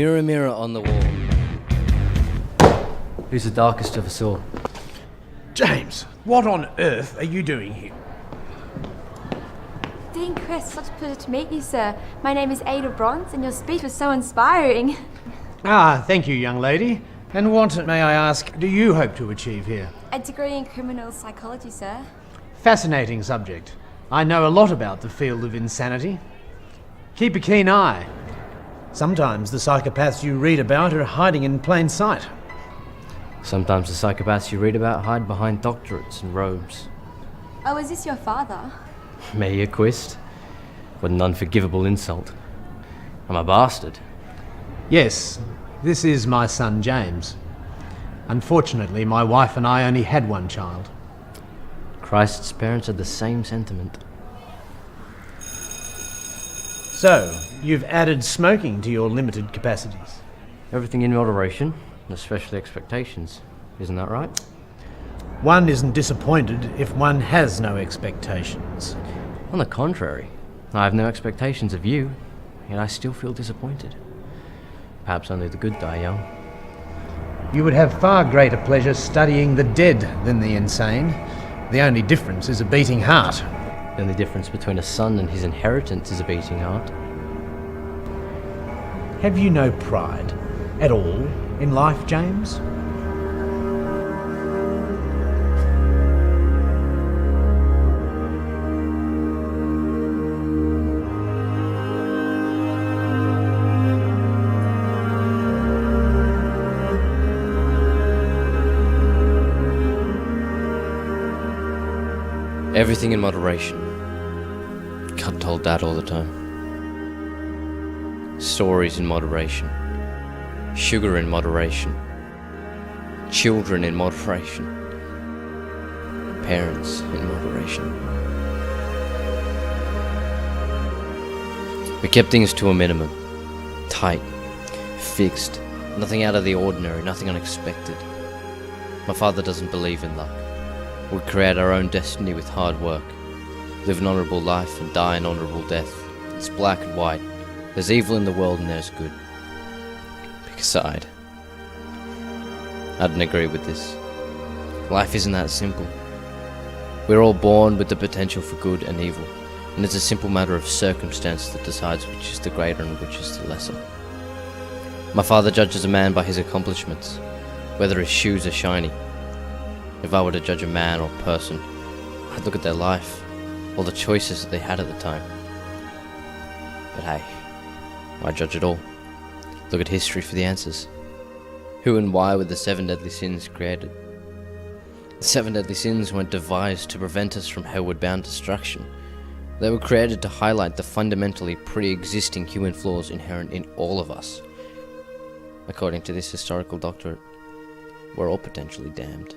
Mirror, mirror on the wall, who's the darkest of us all? James, what on earth are you doing here? Dean Chris, such a pleasure to meet you, sir. My name is Ada Bronze, and your speech was so inspiring. Ah, thank you, young lady. And what, may I ask, do you hope to achieve here? A degree in criminal psychology, sir. Fascinating subject. I know a lot about the field of insanity. Keep a keen eye. Sometimes the psychopaths you read about are hiding in plain sight. Sometimes the psychopaths you read about hide behind doctorates and robes. Oh, is this your father? Me a quist? What an unforgivable insult. I'm a bastard. Yes, this is my son James. Unfortunately, my wife and I only had one child. Christ's parents had the same sentiment. So, you've added smoking to your limited capacities. Everything in moderation, especially expectations. Isn't that right? One isn't disappointed if one has no expectations. On the contrary, I have no expectations of you, yet I still feel disappointed. Perhaps only the good die young. You would have far greater pleasure studying the dead than the insane. The only difference is a beating heart. The only difference between a son and his inheritance is a beating heart. Have you no pride at all in life, James? Everything in moderation. God told Dad all the time. Stories in moderation. Sugar in moderation. Children in moderation. Parents in moderation. We kept things to a minimum. Tight. Fixed. Nothing out of the ordinary, nothing unexpected. My father doesn't believe in luck. We create our own destiny with hard work. Live an honourable life and die an honourable death. It's black and white. There's evil in the world and there's good. Pick a side. I didn't agree with this. Life isn't that simple. We're all born with the potential for good and evil, and it's a simple matter of circumstance that decides which is the greater and which is the lesser. My father judges a man by his accomplishments, whether his shoes are shiny. If I were to judge a man or person, I'd look at their life, all the choices that they had at the time. But hey, why judge it all? Look at history for the answers. Who and why were the 7 deadly sins created? The 7 deadly sins weren't devised to prevent us from heavenward-bound destruction. They were created to highlight the fundamentally pre-existing human flaws inherent in all of us. According to this historical doctorate, we're all potentially damned.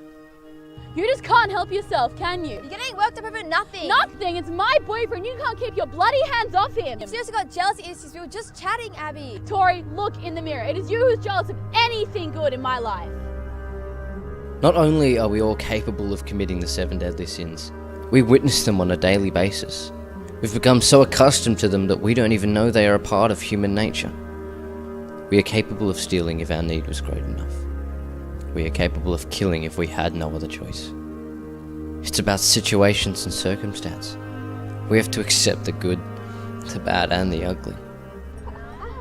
You just can't help yourself, can you? You're getting worked up over nothing. Nothing! It's my boyfriend. You can't keep your bloody hands off him. You've seriously got jealousy issues. We were just chatting, Abby. Tori, look in the mirror. It is you who's jealous of anything good in my life. Not only are we all capable of committing the 7 deadly sins, we witness them on a daily basis. We've become so accustomed to them that we don't even know they are a part of human nature. We are capable of stealing if our need was great enough. We are capable of killing if we had no other choice. It's about situations and circumstance. We have to accept the good, the bad and the ugly.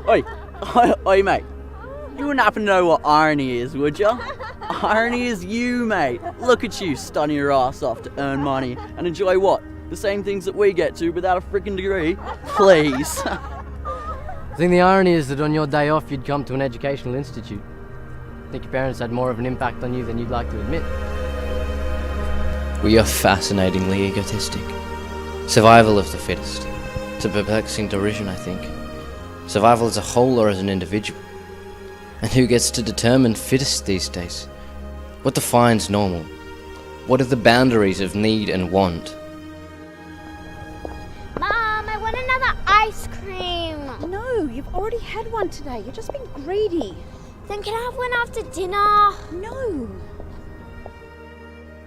Oi mate. You wouldn't happen to know what irony is, would ya? Irony is you, mate. Look at you, stunning your ass off to earn money and enjoy what? The same things that we get to without a freaking degree? Please. I think the irony is that on your day off you'd come to an educational institute. I think your parents had more of an impact on you than you'd like to admit. We are fascinatingly egotistic. Survival of the fittest. It's a perplexing derision, I think. Survival as a whole or as an individual. And who gets to determine fittest these days? What defines normal? What are the boundaries of need and want? Mom, I want another ice cream. No, you've already had one today. You're just being greedy. Then can I have one after dinner? No.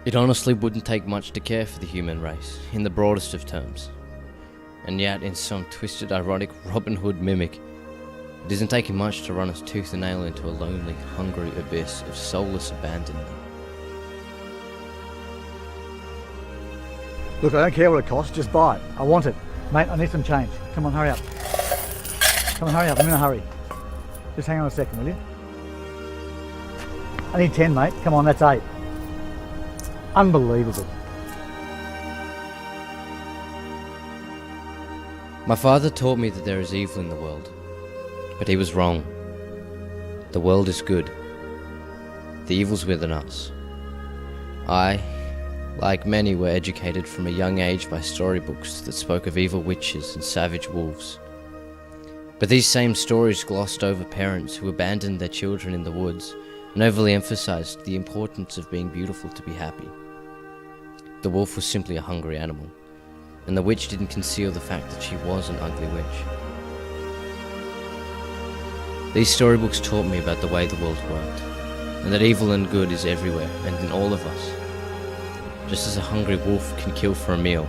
It honestly wouldn't take much to care for the human race, in the broadest of terms. And yet, in some twisted, ironic Robin Hood mimic, It isn't taking much to run us tooth and nail into a lonely, hungry abyss of soulless abandonment. Look, I don't care what it costs, just buy it. I want it. Mate, I need some change. Come on, hurry up. Come on, hurry up, I'm in a hurry. Just hang on a second, will you? I need 10, mate. Come on, that's 8. Unbelievable. My father taught me that there is evil in the world, but he was wrong. The world is good. The evil's within us. I, like many, were educated from a young age by storybooks that spoke of evil witches and savage wolves. But these same stories glossed over parents who abandoned their children in the woods and overly emphasized the importance of being beautiful to be happy. The wolf was simply a hungry animal, and the witch didn't conceal the fact that she was an ugly witch. These storybooks taught me about the way the world worked, and that evil and good is everywhere and in all of us. Just as a hungry wolf can kill for a meal,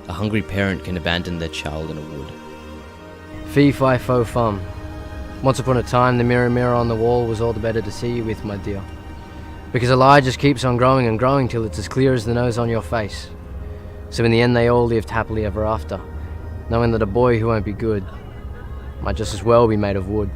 a hungry parent can abandon their child in a wood. Fee, fi, fo, fum. Once upon a time, the mirror, mirror on the wall was all the better to see you with, my dear. Because a lie just keeps on growing and growing till it's as clear as the nose on your face. So in the end, they all lived happily ever after, knowing that a boy who won't be good might just as well be made of wood.